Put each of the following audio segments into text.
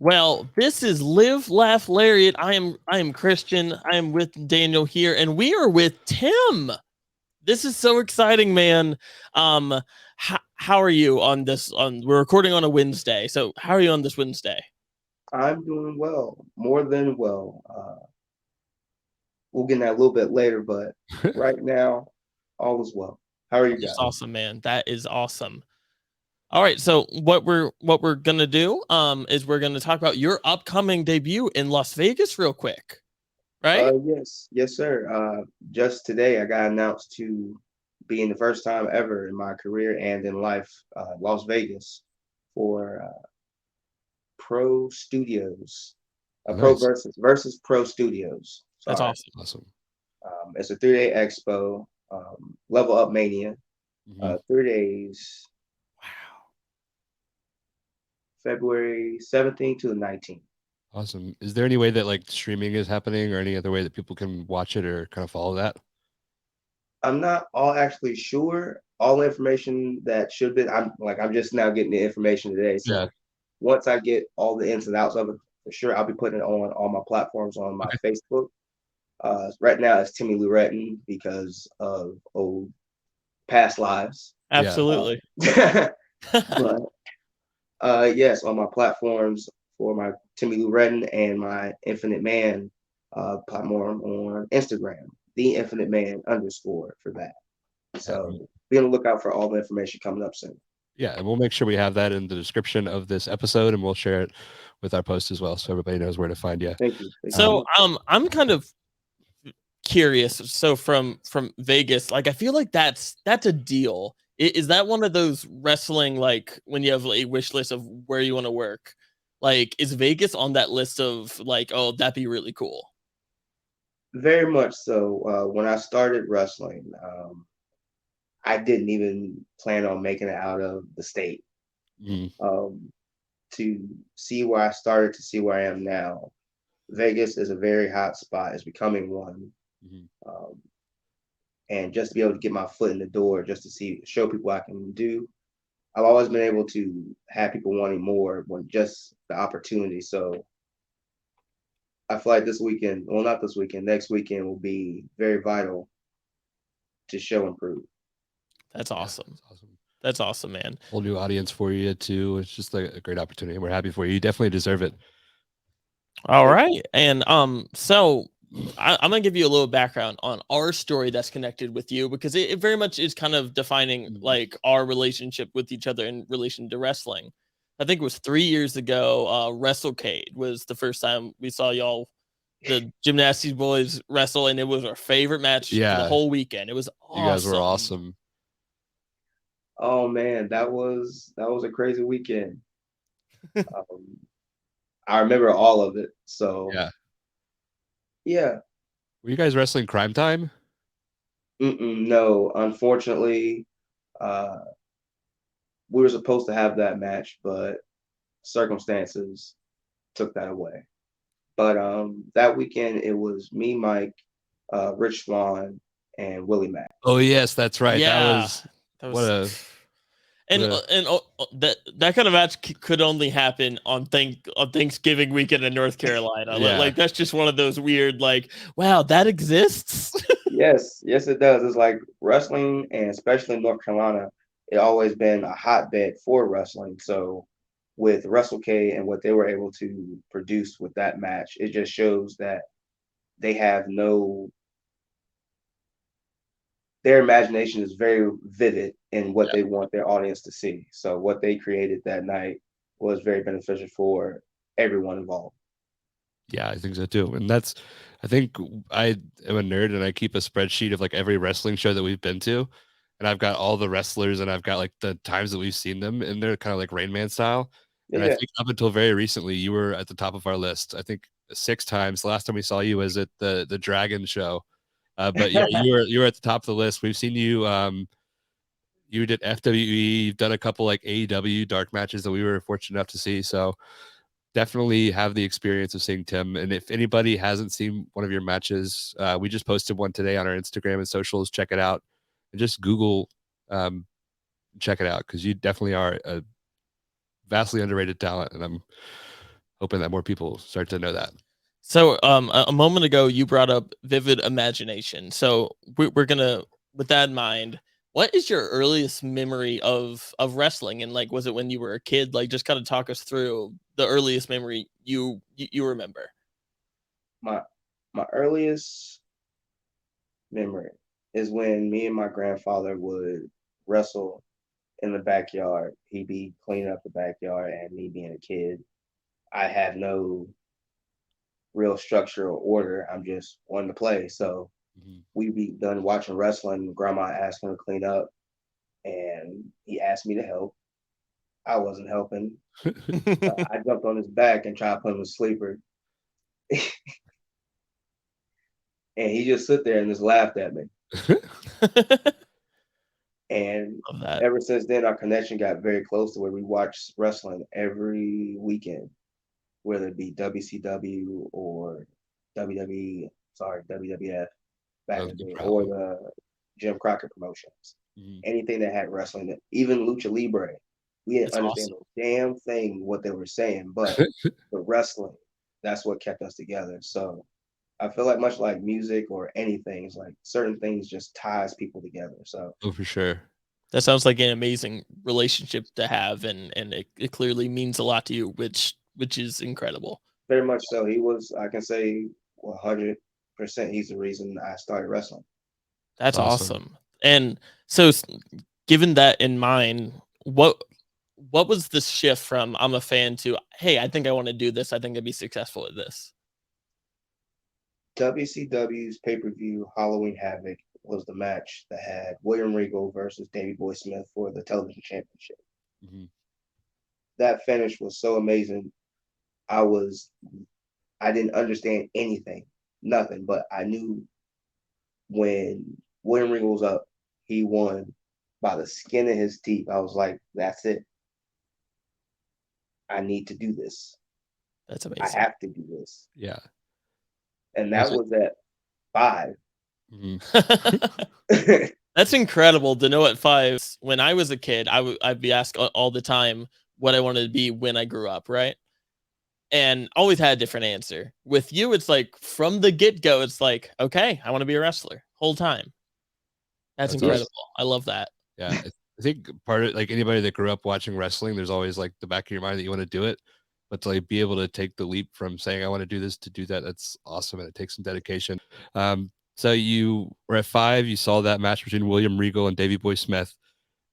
Well, this is Live Laugh Lariat. I am Christian. I am with Daniel here, and we are with Tim. This is so exciting, man. How are you on this? We're recording on a Wednesday, so how are you on this Wednesday? I'm doing well, more than well. We'll get in that a little bit later, but right now, all is well. How are you That's guys? awesome, man. That is awesome. All right, so what we're gonna do is we're gonna talk about your upcoming debut in Las Vegas real quick, right? Yes, sir. Just today, I got announced to being the first time ever in my career and in life, Las Vegas for Pro Studios, Pro Nice. versus Pro Studios. That's Sorry, awesome. Awesome. it's a 3-day expo, Level Up Mania. Mhm. 3 days, Wow. February 17th to the 19th. Awesome. Is there any way that like streaming is happening or any other way that people can watch it or kind of follow that? I'm not all actually sure. All the information that should be, I'm just now getting the information today. Yeah. So once I get all the ins and outs of it, for sure, I'll be putting it on all my platforms on my Okay. Facebook. Right now it's Timmy Lou Retton because of old past lives. Yeah. Absolutely. But yes, on my platforms for my Timmy Lou Retton and my Infinite Man platform on Instagram, the Infinite Man underscore for that. Yeah. So be on the lookout for all the information coming up soon. Yeah. And we'll make sure we have that in the description of this episode and we'll share it with our post as well so everybody knows where to find you. Thank you. Thank you so So much. I'm kind of curious. So from Vegas, like I feel like that's a deal. Is that one of those wrestling like when you have a wish list of where you want to work? Like is Vegas on that list of like, oh, that'd be really cool? Very much so. When I started wrestling, I didn't even plan on making it out of the state. Mhm. Um, to see where I started to see where I am now, Vegas is a very hot spot. It's becoming one. Mhm. Um, and just to be able to get my foot in the door, just to show people what I can do. I've always been able to have people wanting more when just the opportunity. So I feel like this weekend, well, not this weekend, next weekend will be very vital to show and prove. That's Yeah. awesome. It's awesome. That's awesome, man. Whole new audience for you too. It's just like a great opportunity. We're happy for you. You definitely deserve it. All Thank right. And so I'm gonna give you a little background on our story that's connected with you because it very much is kind of defining Mhm. like our relationship with each other in relation to wrestling. I think it was 3 years ago, WrestleCade was the first time we saw y'all, the gymnastics boys wrestle, and it was our favorite match of the Yeah. whole weekend. It was You guys were awesome. awesome. Oh man, that was a crazy weekend. Um, I remember all of it. So Yeah. yeah, Were you guys wrestling Crime Time? no, unfortunately, uh, we were supposed to have that match, but circumstances took that away. But that weekend it was me, Mike, Rich Swan, and Willie Mack. Oh yes, that's right. That Yeah, was that what was. a what And a that kind of match could only happen on Thanksgiving weekend in North Carolina. yeah. Like that's just one of those weird like, wow, that exists. Yes, it does. It's like wrestling, and especially in North Carolina, it always been a hotbed for wrestling. So with Wrestle K and what they were able to produce with that match, it just shows that they have no their imagination is very vivid in what Yeah. they want their audience to see. So what they created that night was very beneficial for everyone involved. Yeah, I think so too. And that's I think I am a nerd and I keep a spreadsheet of like every wrestling show that we've been to. And I've got all the wrestlers and I've got like the times that we've seen them and they're kind of like Rain Man style. And I Yeah, think up until very recently you were at the top of our list. I think 6 times. The last time we saw you was at the Dragon show. But yeah, you were at the top of the list. We've seen you you did FWE, you've done a couple like AEW dark matches that we were fortunate enough to see. So definitely have the experience of seeing Tim. And if anybody hasn't seen one of your matches, we just posted one today on our Instagram and socials. Check it out and just Google, um, check it out because you definitely are a vastly underrated talent. And hoping that more people start to know that. So, a moment ago, you brought up vivid imagination. So, we're gonna, with that in mind, what is your earliest memory of wrestling? And like, was it when you were a kid? Like, just kind of talk us through the earliest memory you remember. My my earliest memory is when me and my grandfather would wrestle in the backyard. He'd be cleaning up the backyard, and me being a kid, I have no real structure or order. I'm just wanting to play. So we'd be done watching wrestling. Grandma asked him to clean up, and he asked me to help. I wasn't helping. I jumped on his back and tried to put him to sleeper, and he just stood there and just laughed at me. And Love that. ever since then, our connection got very close to where we watched wrestling every weekend, whether it be WCW or WWE, sorry, WWF back in the day, or the Jim Crockett promotions. Anything that had wrestling, even Lucha Libre. We didn't That's understand awesome. a damn thing what they were saying, but the wrestling, that's what kept us together. So I feel like much like music or anything, it's like certain things just ties people together. So Oh, for sure. That sounds like an amazing relationship to have, and it clearly means a lot to you, which is incredible. very much so. He was, I can say, 100%. He's the reason I started wrestling. That's Awesome. awesome. And so, given that in mind, what was the shift from I'm a fan to, hey, I think I want to do this. I think I'd be successful at this. WCW's pay-per-view Halloween Havoc was the match that had William Regal versus Davey Boy Smith for the television championship. That finish was so amazing. I didn't understand anything, nothing, but I knew when William Regal was up, he won by the skin of his teeth. I was like, that's it. I need to do this. That's I amazing. have to do this. Yeah. And that was at 5. That's incredible to know at 5. When I was a kid, I'd be asked all the time what I wanted to be when I grew up, right? And always had a different answer. With you, it's like from the get-go, it's like, okay, I want to be a wrestler whole time. That's incredible. I love that. Yeah. I think part of, like, anybody that grew up watching wrestling, there's always like the back of your mind that you want to do it, but to like be able to take the leap from saying I want to do this to do that, that's awesome, and it takes some dedication. So you were at 5, you saw that match between William Regal and Davey Boy Smith,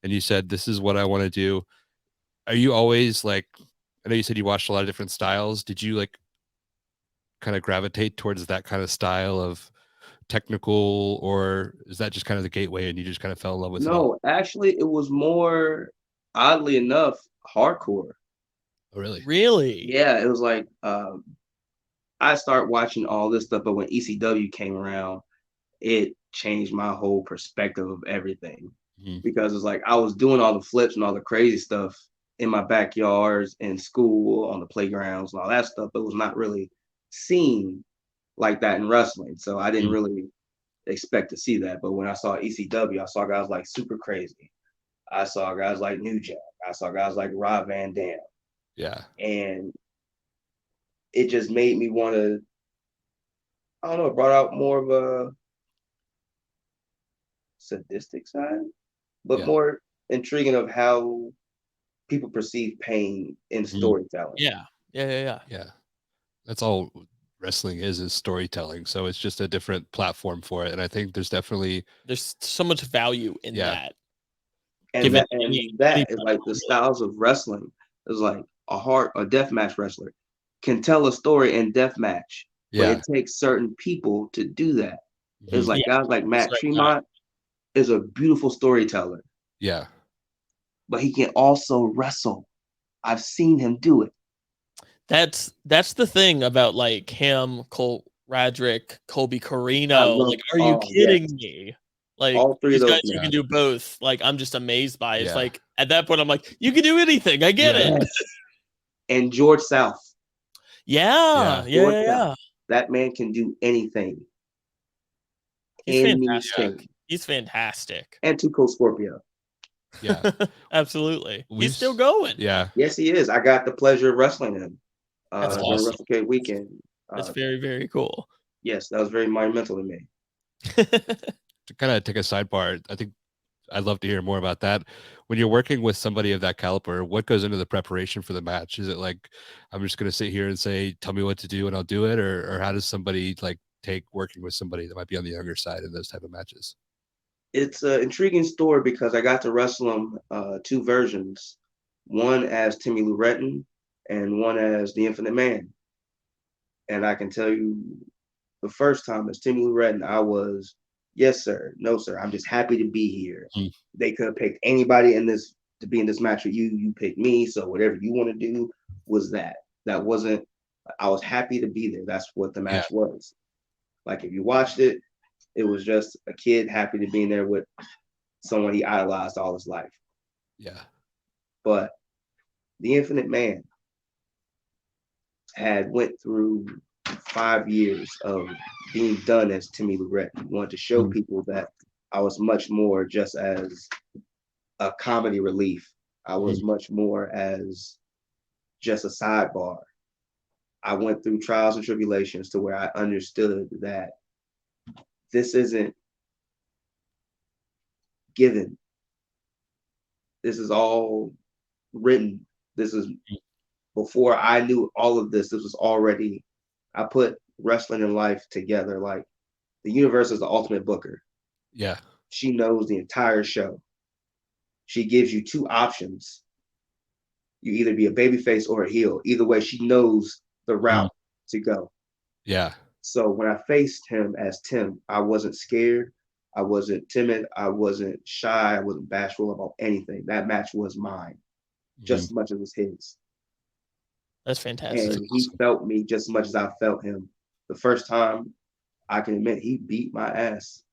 and you said, this is what I want to do. Are you always like, I know you said you watched a lot of different styles. Did you like kind of gravitate towards that kind of style of technical, or is that just kind of the gateway and you just kind of fell in love with it all? No, actually, it was more, oddly enough, hardcore. Oh, really? Really? Yeah, it was like I started watching all this stuff, but when ECW came around, it changed my whole perspective of everything. Because it's like I was doing all the flips and all the crazy stuff in my backyards, in school, on the playgrounds, and all that stuff. But it was not really seen like that in wrestling. So I didn't really expect to see that. But when I saw ECW, I saw guys like Super Crazy. I saw guys like New Jack. I saw guys like Rob Van Dam. Yeah. And it just made me want to, I don't know, it brought out more of a sadistic side, but more intriguing of how people perceive pain in storytelling. Yeah. That's all wrestling is storytelling. So it's just a different platform for it. And I think there's so much value in that. And that is like the styles of wrestling is like a death match wrestler can tell a story in death match, but it takes certain people to do that. It's like guys like Matt Tremont is a beautiful storyteller. Yeah. But he can also wrestle. I've seen him do it. That's the thing about like him, Cole Radrick, Colby Corino. Like, are you kidding me? Like, all 3 these of those guys who can do both. Like, I'm just amazed by it. It's like at that point, I'm like, you can do anything. I get it. And George South. Yeah. That man can do anything. He's fantastic. He's fantastic. And Tuco Scorpio. Yeah. Absolutely. He's still going. Yeah. Yes, he is. I got the pleasure of wrestling him. That's during awesome. WrestleCade weekend. That's very, very cool. Yes, that was very monumental to me. To kind of take a sidebar, I think I'd love to hear more about that. When you're working with somebody of that caliber, what goes into the preparation for the match? Is it like, I'm just going to sit here and say, tell me what to do and I'll do it? Or how does somebody like take working with somebody that might be on the younger side in those type of matches? It's an intriguing story because I got to wrestle him two versions, one as Timmy Lou Retton and one as the Infinite Man. And I can tell you, the first time as Timmy Lou Retton, I was, yes sir, no sir, I'm just happy to be here. Mm. They could have picked anybody in this to be in this match with you. You picked me, so whatever you want to do was that. That wasn't. I was happy to be there. That's what the match was. Like if you watched it, it was just a kid happy to be in there with someone he idolized all his life. Yeah. But the Infinite Man had went through 5 years of being done as Timmy Lou Retton. Wanted to show people that I was much more just as a comedy relief. I was much more as just a sidebar. I went through trials and tribulations to where I understood that this isn't given. This is all written. This is before I knew all of this. This was already, I put wrestling and life together. Like the universe is the ultimate booker. Yeah. She knows the entire show. She gives you two options. You either be a babyface or a heel. Either way, she knows the route to go. Yeah. So when I faced him as Tim, I wasn't scared. I wasn't timid. I wasn't shy. I wasn't bashful about anything. That match was mine, just as much as it was his. That's fantastic. And That's he awesome. felt me just as much as I felt him. The first time, I can admit, he beat my ass.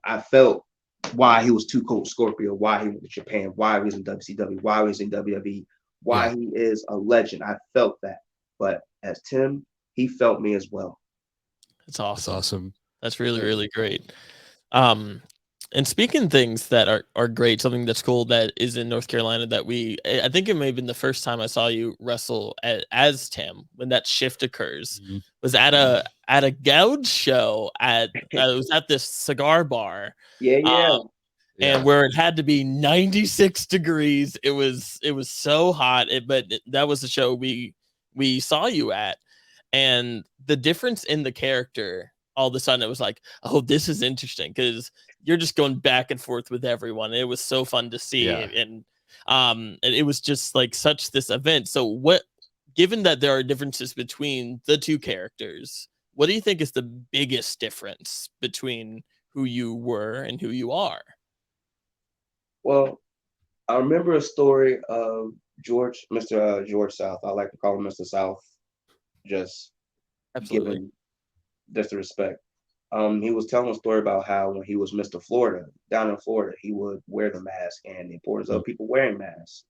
I felt why he was too cold Scorpio, why he went to Japan, why he was in WCW, why he was in WWE, why he is a legend. I felt that. But as Tim, he felt me as well. That's awesome. That's awesome. That's really, really great. And speaking things that are great, something that's cool that is in North Carolina that I think it may have been the first time I saw you wrestle as Tim when that shift occurs was at a gouge show it was at this cigar bar. Yeah. And where it had to be 96 degrees. It was so hot. That was the show we saw you at. And the difference in the character, all of a sudden it was like, oh, this is interesting because you're just going back and forth with everyone. It was so fun to see. And it was just like such this event. So given that there are differences between the two characters, what do you think is the biggest difference between who you were and who you are? Well, I remember a story of Mr. George South. I like to call him Mr. South, just Absolutely. given disrespect. He was telling a story about how when he was Mr. Florida, down in Florida, he would wear the mask and the importance of people wearing masks,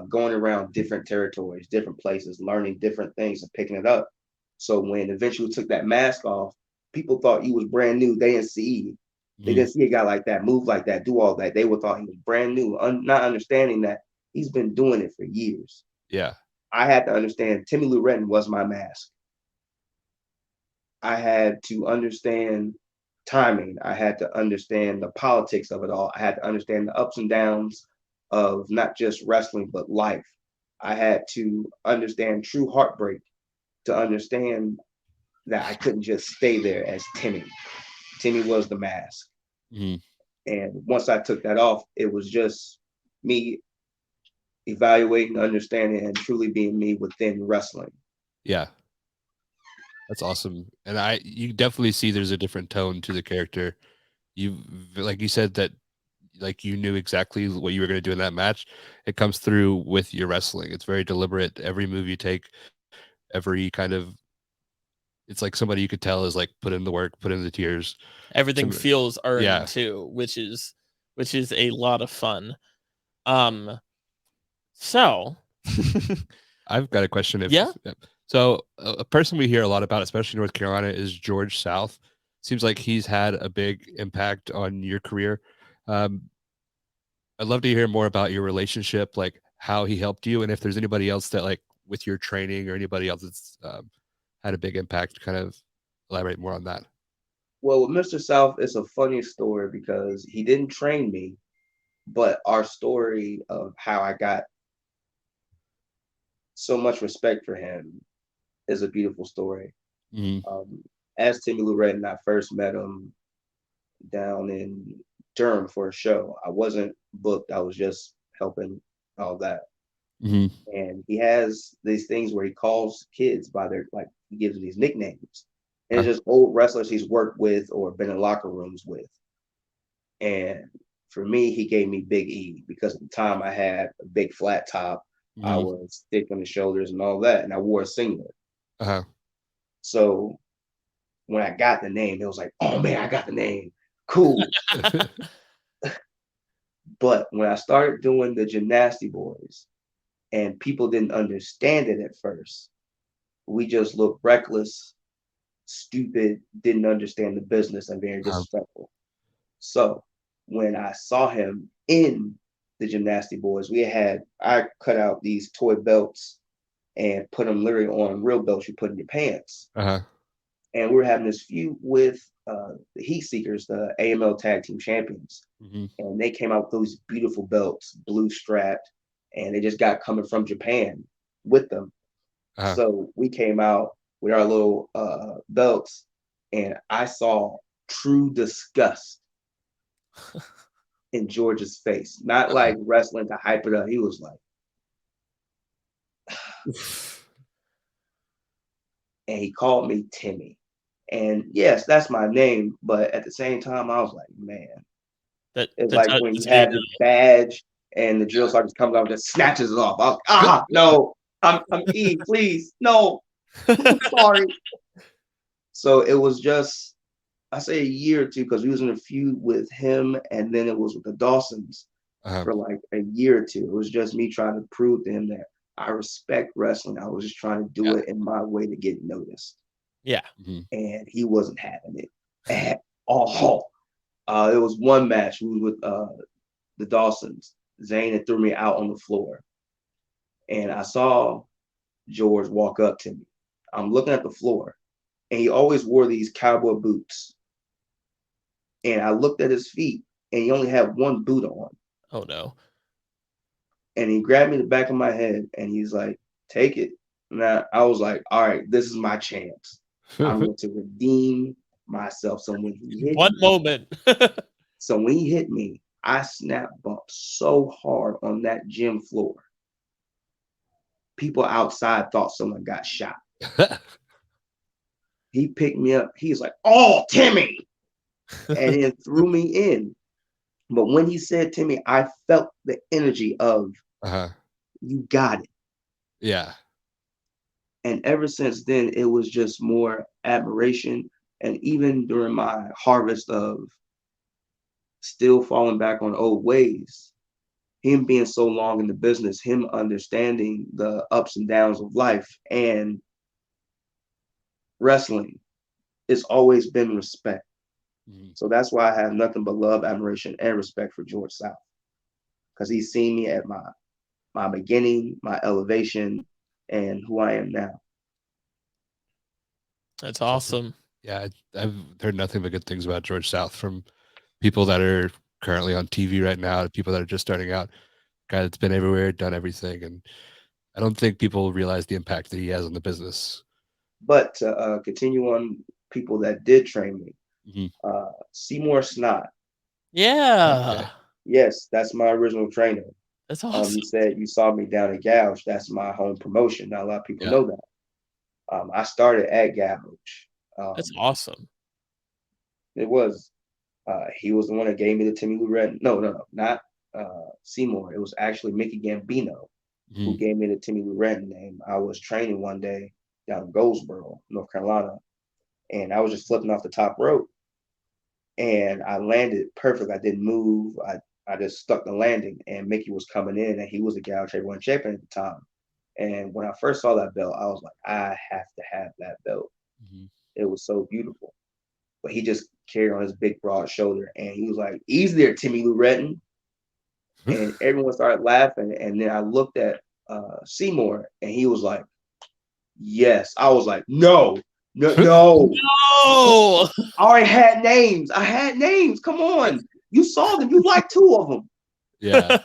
going around different territories, different places, learning different things and picking it up. So when eventually took that mask off, people thought he was brand new. They didn't see a guy like that, move like that, do all that. They would thought he was brand new, not understanding that he's been doing it for years. Yeah. I had to understand Timmy Lou Retton was my mask. I had to understand timing. I had to understand the politics of it all. I had to understand the ups and downs of not just wrestling, but life. I had to understand true heartbreak to understand that I couldn't just stay there as Timmy. Timmy was the mask. And once I took that off, it was just me evaluating, understanding, and truly being me within wrestling. Yeah. That's awesome. And you definitely see there's a different tone to the character. Like you said that like you knew exactly what you were going to do in that match. It comes through with your wrestling. It's very deliberate. Every move you take, every kind of, it's like somebody you could tell is like put in the work, put in the tears. Everything feels earned Yeah. too, which is a lot of fun. So I've got a question. Yeah. So a person we hear a lot about, especially in North Carolina, is George South. Seems like he's had a big impact on your career. I'd love to hear more about your relationship, like how he helped you, and if there's anybody else that like with your training, or anybody else that's had a big impact? Kind of elaborate more on that. Well, with Mr. South, it's a funny story because he didn't train me, but our story of how I got so much respect for him is a beautiful story. Mm-hmm. As Timmy Lou Retton, I first met him down in Durham for a show. I wasn't booked. I was just helping all that. Mm-hmm. And he has these things where he calls kids by their, like, he gives them these nicknames. And it's just old wrestlers he's worked with or been in locker rooms with. And for me, he gave me Big E because at the time I had a big flat top. I Mm-hmm. was thick on the shoulders and all that. And I wore a singlet. Uh-huh. So when I got the name, it was like, oh man, I got the name. Cool. But when I started doing the Gymnasty Boys and people didn't understand it at first, we just looked reckless, stupid, didn't understand the business, and very disrespectful. So when I saw him in the Gymnasty Boys, I cut out these toy belts and put them literally on real belts you put in your pants. Uh-huh. And we were having this feud with the Heat Seekers, the AML Tag Team Champions. Mm-hmm. And they came out with those beautiful belts, blue strapped, and they just got coming from Japan with them. Uh-huh. So we came out with our little belts, and I saw true disgust in George's face. Not like wrestling to hype it up. He was like, and he called me Timmy. And yes, that's my name, but at the same time, I was like, man, it's like when you have this badge and the drill sergeant comes out and just snatches it off. I was, no, I'm E, please, no, sorry. So it was just, I say a year or two, because we was in a feud with him, and then it was with the Dawsons for like a year or two. It was just me trying to prove to him that I respect wrestling. I was just trying to do it in my way to get noticed. Yeah. Mm-hmm. And he wasn't having it at all. It was one match. We was with the Dawsons. Zane had threw me out on the floor. And I saw George walk up to me. I'm looking at the floor. And he always wore these cowboy boots. And I looked at his feet, and he only had one boot on. Oh, no. And he grabbed me in the back of my head, and he's like, take it. And I was like, all right, this is my chance. I'm going to redeem myself. So when he hit when he hit me, I snap bumped so hard on that gym floor. People outside thought someone got shot. He picked me up. He's like, oh, Timmy. And then threw me in. But when he said Timmy, I felt the energy of, you got it. Yeah. And ever since then, it was just more admiration. And even during my harvest of still falling back on old ways, him being so long in the business, him understanding the ups and downs of life and wrestling, it's always been respect. Mm-hmm. So that's why I have nothing but love, admiration, and respect for George South, because he's seen me at my beginning, my elevation, and who I am now. That's awesome. Yeah, I've heard nothing but good things about George South from people that are currently on TV right now to people that are just starting out. Guy that's been everywhere, done everything, and I don't think people realize the impact that he has on the business. But to continue on people that did train me, Seymour Snot. Yeah. Okay. Yes, that's my original trainer. That's awesome. You said you saw me down at Gouge. That's my home promotion. Not a lot of people know that. I started at Gouge. That's awesome. It was. He was the one that gave me the Timmy Lou Retton. No, not Seymour. It was actually Mickey Gambino who gave me the Timmy Lou Retton name. I was training one day down in Goldsboro, North Carolina, and I was just flipping off the top rope, and I landed perfect. I didn't move. I just stuck the landing, and Mickey was coming in, and he was the Gouge Heavyweight Champion at the time. And when I first saw that belt, I was like, I have to have that belt. Mm-hmm. It was so beautiful. But he just carried on his big, broad shoulder, and he was like, easy there, Timmy Lou Retton. And everyone started laughing. And then I looked at Seymour, and he was like, yes. I was like, no, no, no. Oh, I already had names. I had names. Come on. You saw them. You liked two of them. Yeah.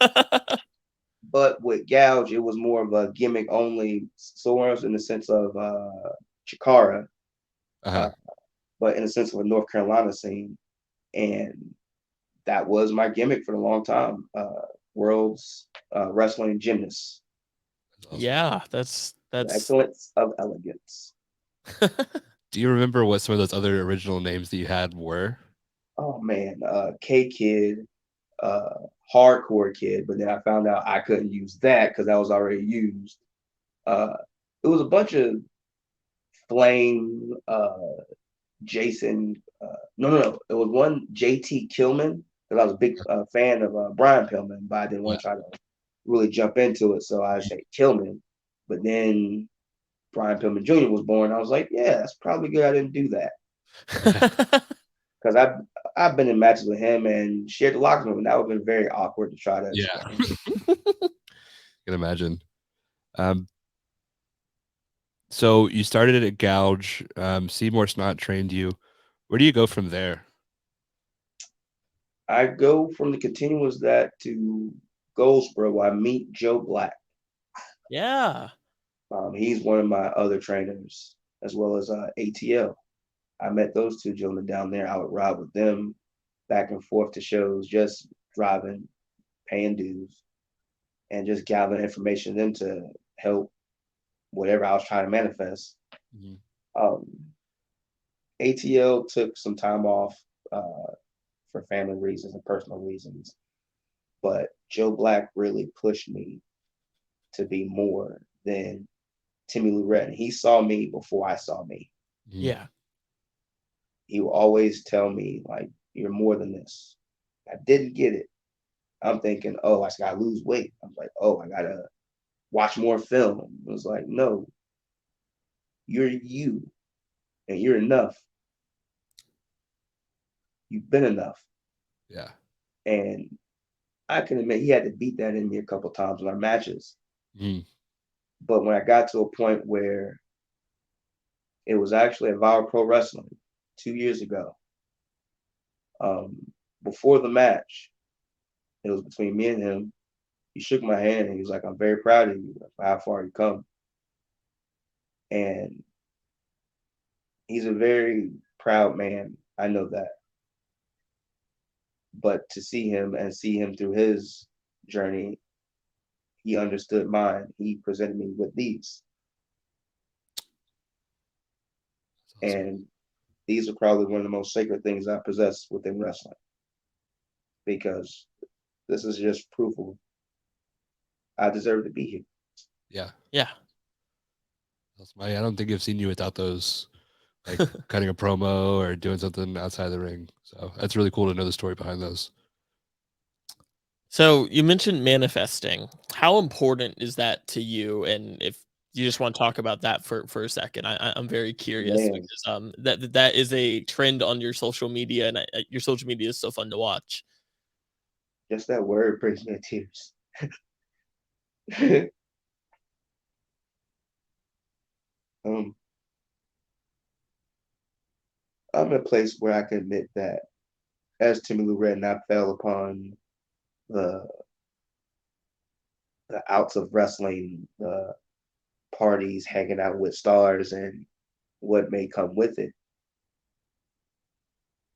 But with Gouge, it was more of a gimmick only source in the sense of Chikara, Uh-huh. but in the sense of a North Carolina scene. And that was my gimmick for a long time. World's wrestling gymnast. Awesome. yeah, that's The excellence of elegance. Do you remember what some of those other original names that you had were? Oh man, K Kid, Hardcore Kid, but then I found out I couldn't use that because that was already used. It was a bunch of Flame, Jason. No. It was one JT Killman because I was a big fan of Brian Pillman, but I didn't want to try to really jump into it, so I say Killman. But then Brian Pillman Jr. was born. I was like, yeah, that's probably good. I didn't do that because I've been in matches with him and shared the locker room, and that would have been very awkward to try to explain. I can imagine. So you started at Gouge. Seymour Snot trained you. Where do you go from there? I go from the continuous that to Goldsboro where I meet Joe Black. yeah. He's one of my other trainers, as well as ATL. I met those two gentlemen down there. I would ride with them back and forth to shows, just driving, paying dues, and just gathering information then to help whatever I was trying to manifest. Mhm. ATL took some time off for family reasons and personal reasons, but Joe Black really pushed me to be more than Timmy Lou Retton. He saw me before I saw me. Mhm. Yeah. He will always tell me, like, you're more than this. I didn't get it. I'm thinking, oh, I just gotta lose weight. I'm like, oh, I gotta watch more film. It was like, no, you're you and you're enough. You've been enough. Yeah. And I can admit he had to beat that in me a couple times in our matches. Mhm. But when I got to a point where it was actually a Viral Pro Wrestling 2 years ago, before the match, it was between me and him. He shook my hand and he was like, I'm very proud of you for how far you come. And he's a very proud man. I know that. But to see him and see him through his journey, he understood mine. He presented me with these. That's awesome. And these are probably one of the most sacred things I possess within wrestling because this is just proof of I deserve to be here. Yeah. Yeah. I don't think I've seen you without those, like cutting a promo or doing something outside the ring. So that's really cool to know the story behind those. So you mentioned manifesting. How important is that to you? And if you just want to talk about that for a second, I'm very curious Man, because that is a trend on your social media, and your social media is so fun to watch. just that word brings me to tears. um, I'm in a place where I can admit that as Timmy Lou Retton, I fell upon the the outs of wrestling, the parties, hanging out with stars, and what may come with it.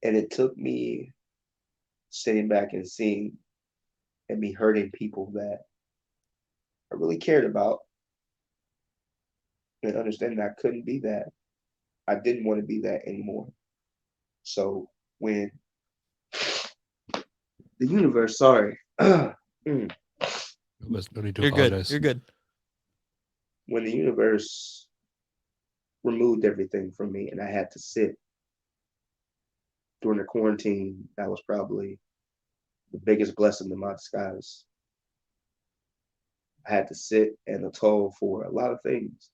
And it took me sitting back and seeing and me hurting people that I really cared about and understanding I couldn't be that. I didn't want to be that anymore. So when the universe, sorry, when No need to You're good. apologize. You're good. the universe removed everything from me and I had to sit during the quarantine, that was probably the biggest blessing in my disguise. I had to sit and atone for a lot of things.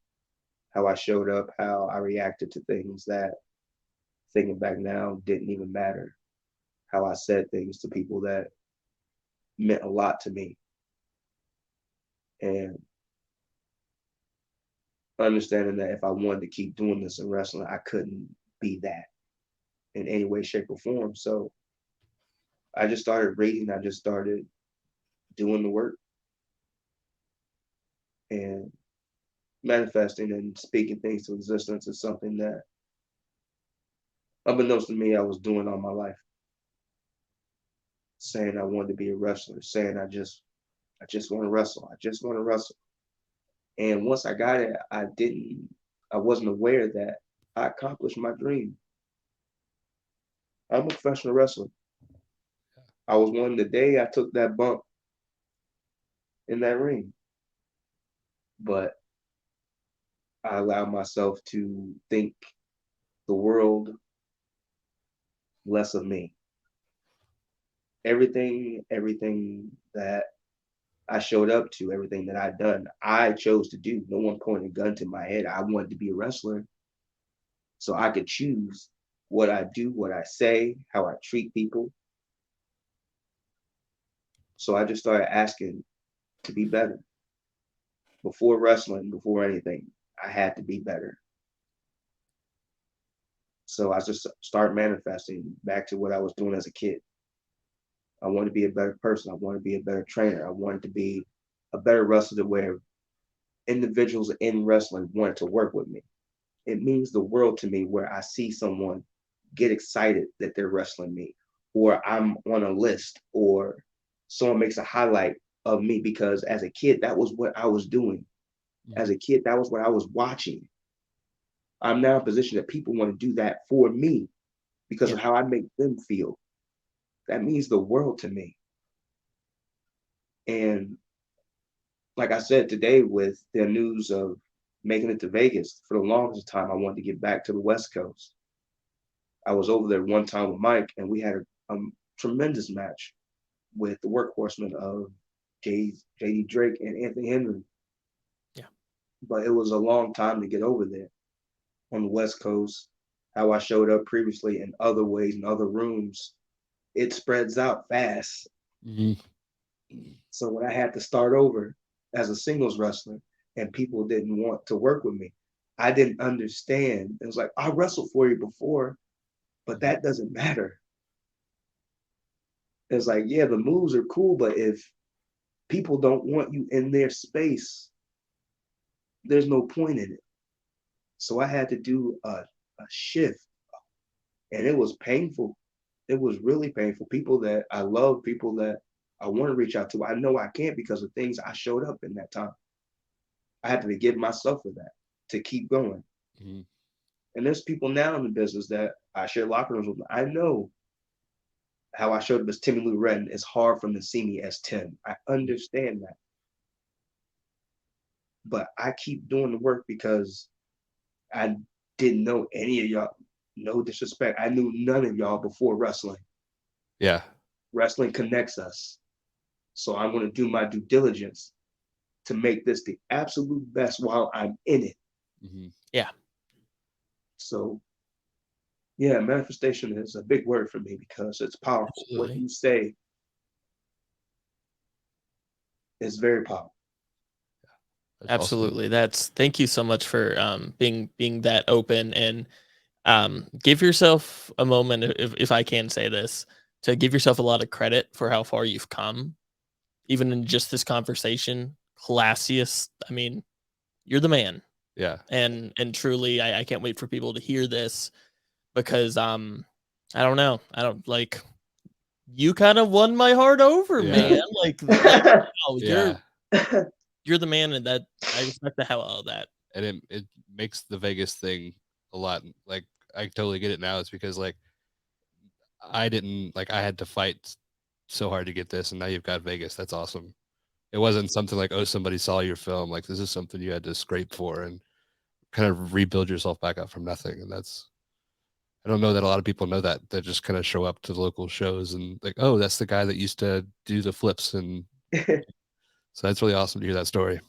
How I showed up, how I reacted to things that, thinking back now, didn't even matter. How I said things to people that meant a lot to me. And understanding that if I wanted to keep doing this in wrestling, I couldn't be that in any way, shape, or form. So I just started reading. I just started doing the work and manifesting and speaking things to existence is something that, unbeknownst to me, I was doing all my life. Saying I wanted to be a wrestler, saying I just want to wrestle. I just want to wrestle. And once I got it, I wasn't aware that I accomplished my dream. I'm a professional wrestler. I was one the day I took that bump in that ring, but I allowed myself to think the world less of me. Everything that I showed up to, everything that I'd done, I chose to do. No one pointed a gun to my head. I wanted to be a wrestler, so I could choose what I do, what I say, how I treat people. So I just started asking to be better. Before wrestling, before anything, I had to be better. So I just started manifesting back to what I was doing as a kid. I wanted to be a better person. I wanted to be a better trainer. I wanted to be a better wrestler where individuals in wrestling wanted to work with me. It means the world to me where I see someone get excited that they're wrestling me, or I'm on a list, or someone makes a highlight of me because as a kid, that was what I was doing. As a kid, that was what I was watching. I'm now in a position that people want to do that for me because of how I make them feel. That means the world to me. And like I said today, with the news of making it to Vegas, for the longest time, I wanted to get back to the West Coast. I was over there one time with Mike, and we had a tremendous match with the workhorsemen of JD Drake and Anthony Henry. Yeah. But it was a long time to get over there on the West Coast. How I showed up previously in other ways, in other rooms, it spreads out fast. Mm-hmm. So when I had to start over as a singles wrestler and people didn't want to work with me, I didn't understand. It was like, I wrestled for you before, but that doesn't matter. It's like, yeah, the moves are cool, but if people don't want you in their space, there's no point in it. So I had to do a shift, and it was painful. It was really painful. People that I love, people that I want to reach out to, I know I can't because of things I showed up in that time. I had to forgive myself for that to keep going. Mm-hmm. And there's people now in the business that I share locker rooms with. I know how I showed up as Timmy Lou Retton. It's hard for them to see me as Tim. I understand that. But I keep doing the work because I didn't know any of y'all. No disrespect. I knew none of y'all before wrestling. Yeah. Wrestling connects us. So I'm going to do my due diligence to make this the absolute best while I'm in it. Mm-hmm. Yeah. So, yeah, manifestation is a big word for me because it's powerful. Absolutely. What you say is very powerful. That's Absolutely. awesome. That's thank you so much for being that open and give yourself a moment, if I can say this, to give yourself a lot of credit for how far you've come, even in just this conversation. Classiest. I mean, you're the man. Yeah. And truly, I can't wait for people to hear this because I don't know. I don't like you kind of won my heart over, Yeah. man. Like wow, Yeah. you're the man, and that I respect the hell out of that. And it makes the Vegas thing a lot like I totally get it now. It's because like I didn't like I had to fight so hard to get this, and now you've got Vegas. That's awesome. It wasn't something like, oh, somebody saw your film. Like this is something you had to scrape for and kind of rebuild yourself back up from nothing. And that's I don't know that a lot of people know that just kind of show up to the local shows and like, oh, that's the guy that used to do the flips. And so that's really awesome to hear that story.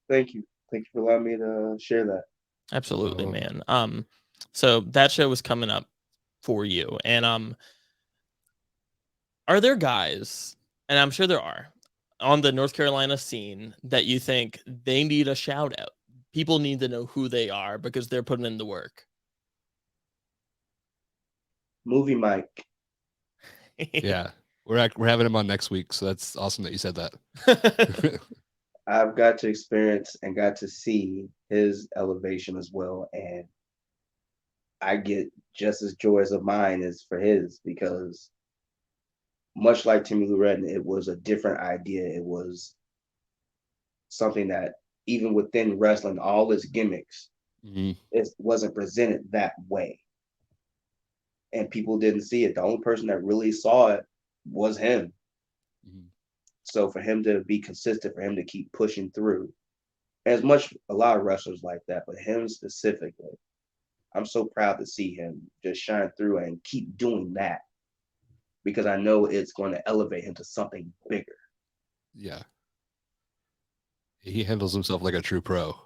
Thank you. Thank you for allowing me to share that. Absolutely, man. So that show was coming up for you, and are there guys, and I'm sure there are, on the North Carolina scene that you think they need a shout out? people need to know who they are because they're putting in the work? Movie Mike. Yeah, we're having him on next week, so that's awesome that you said that. I've got to experience and got to see his elevation as well, and I get just as joyous of mine as for his, because much like Timmy Lou Retton, it was a different idea. It was something that even within wrestling, all its gimmicks, it wasn't presented that way. And people didn't see it. The only person that really saw it was him. So for him to be consistent, for him to keep pushing through, as much a lot of wrestlers like that, but him specifically, I'm so proud to see him just shine through and keep doing that, because I know it's going to elevate him to something bigger. Yeah. He handles himself like a true pro,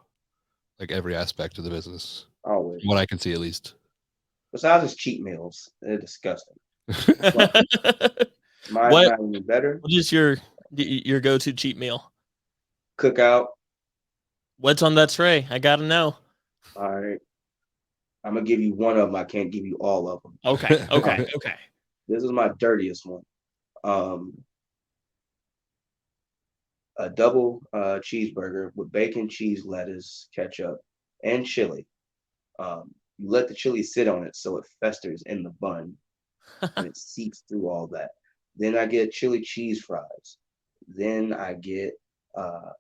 like every aspect of the business. Always. From what I can see, at least. Besides his cheat meals, they're disgusting. Mine's not even better. What is your go-to cheat meal? Cookout. What's on that tray? I gotta know. All right. I'm gonna give you one of them. I can't give you all of them. Okay. Okay. Okay. This is my dirtiest one. A double cheeseburger with bacon, cheese, lettuce, ketchup, and chili. You let the chili sit on it so it festers in the bun and it seeps through all that. Then I get chili cheese fries. Then I get a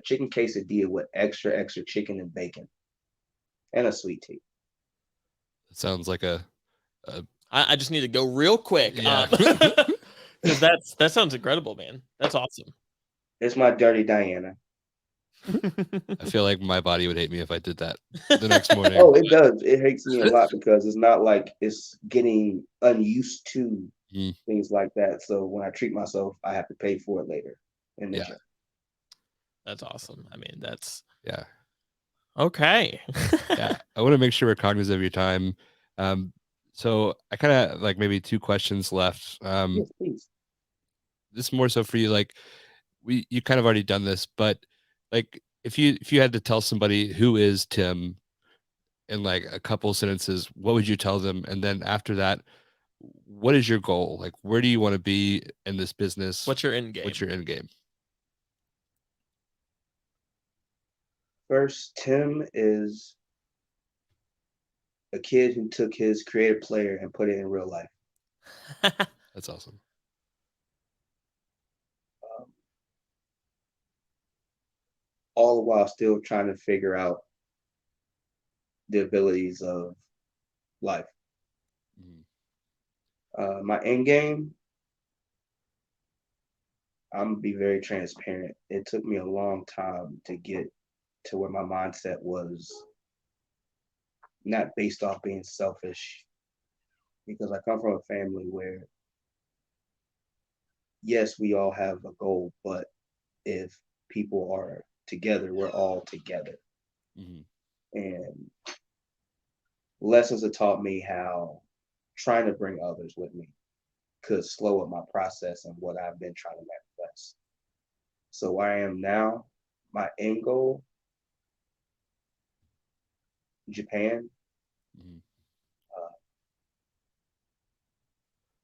chicken quesadilla with extra chicken and bacon, and a sweet tea. It sounds like I just need to go real quick. Yeah. Because that sounds incredible, man. That's awesome. It's my dirty Diana. I feel like my body would hate me if I did that the next morning. Oh, it does. It hates me a lot because it's not like it's getting unused to things like that. So when I treat myself, I have to pay for it later in the gym. That's awesome. I mean, that's okay. Yeah, I want to make sure we're cognizant of your time. So I kind of like maybe 2 questions left. Yes, please. This is more so for you. Like you kind of already done this, but like if you had to tell somebody who is Tim in like a couple sentences, what would you tell them? And then after that, what is your goal? Like, where do you want to be in this business? What's your end game? What's your end game? First, Tim is a kid who took his creative player and put it in real life. That's awesome. All the while still trying to figure out the abilities of life. My end game, I'm gonna be very transparent. It took me a long time to get to where my mindset was not based off being selfish, because I come from a family where, yes, we all have a goal, but if people are together, we're all together. And lessons have taught me how trying to bring others with me could slow up my process and what I've been trying to manifest. So where I am now, my end goal, Japan,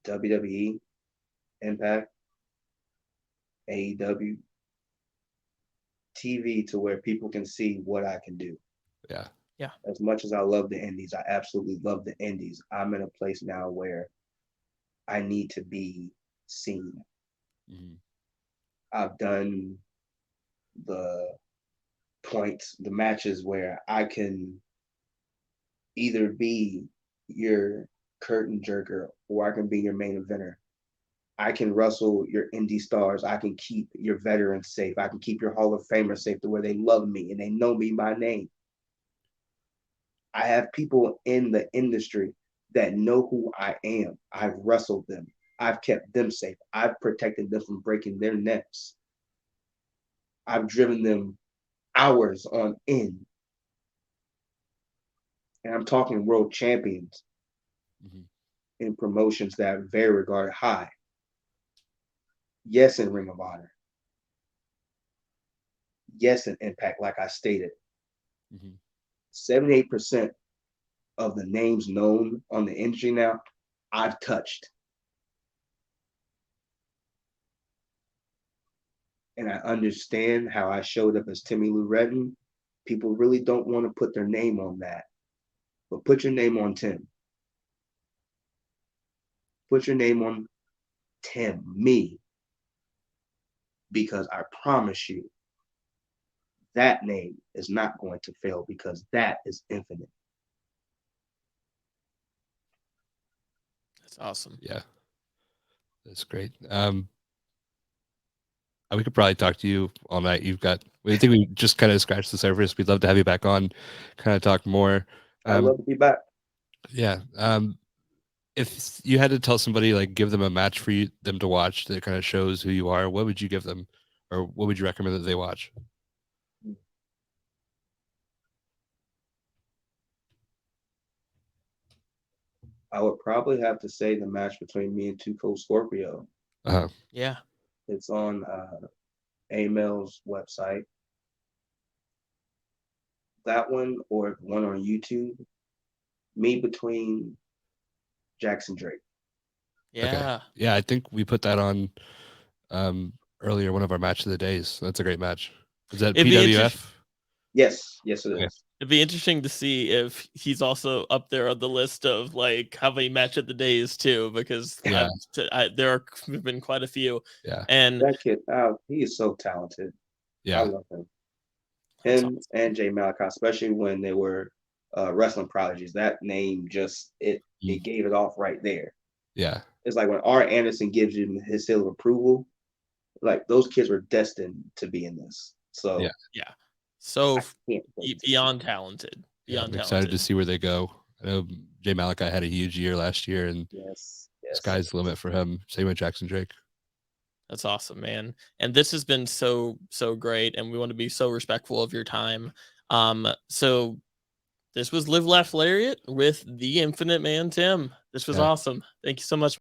WWE, Impact, AEW, TV, to where people can see what I can do. Yeah. Yeah. As much as I love the indies, I absolutely love the indies. I'm in a place now where I need to be seen. I've done the points, the matches where I can either be your curtain jerker or I can be your main eventer. I can wrestle your indie stars. I can keep your veterans safe. I can keep your Hall of Famers safe to where they love me and they know me by name. I have people in the industry that know who I am. I've wrestled them. I've kept them safe. I've protected them from breaking their necks. I've driven them hours on end. And I'm talking world champions in promotions that are very regarded high. Yes, in Ring of Honor. Yes, in Impact, like I stated. 78% of the names known on the industry now, I've touched. And I understand how I showed up as Timmy Lou Retton. People really don't want to put their name on that. But put your name on Tim. Put your name on Tim, me. Because I promise you, that name is not going to fail because that is infinite. That's awesome. Yeah. That's great. We could probably talk to you all night. I think we just kind of scratched the surface. We'd love to have you back on, kind of talk more. I'd love to be back. Yeah. If you had to tell somebody, like, give them a match for them to watch that kind of shows who you are, what would you give them, or what would you recommend that they watch? I would probably have to say the match between me and Tuco Scorpio. Yeah. It's on AML's website. That one or one on YouTube. Me between Jackson Drake. Yeah. Okay. Yeah, I think we put that on earlier, one of our match of the days. That's a great match. Is that PWF? Yes, it is. Okay. It'd be interesting to see if he's also up there on the list of like how many match of the days too, because Yeah. there have been quite a few. Yeah. And that kid, he is so talented. Yeah. I love him. Him and Jay Malachi, especially when they were wrestling prodigies. That name just it gave it off right there. Yeah. It's like when Art Anderson gives you his seal of approval, like those kids were destined to be in this. So yeah. So beyond talented. I'm excited to see where they go. I know Jay Malachi had a huge year last year, and sky's the limit for him. Same with Jackson Drake. That's awesome, man. And this has been so great, and we want to be so respectful of your time. So this was Live Laugh Lariat with the Infinite Man Tim. This was awesome. Thank you so much.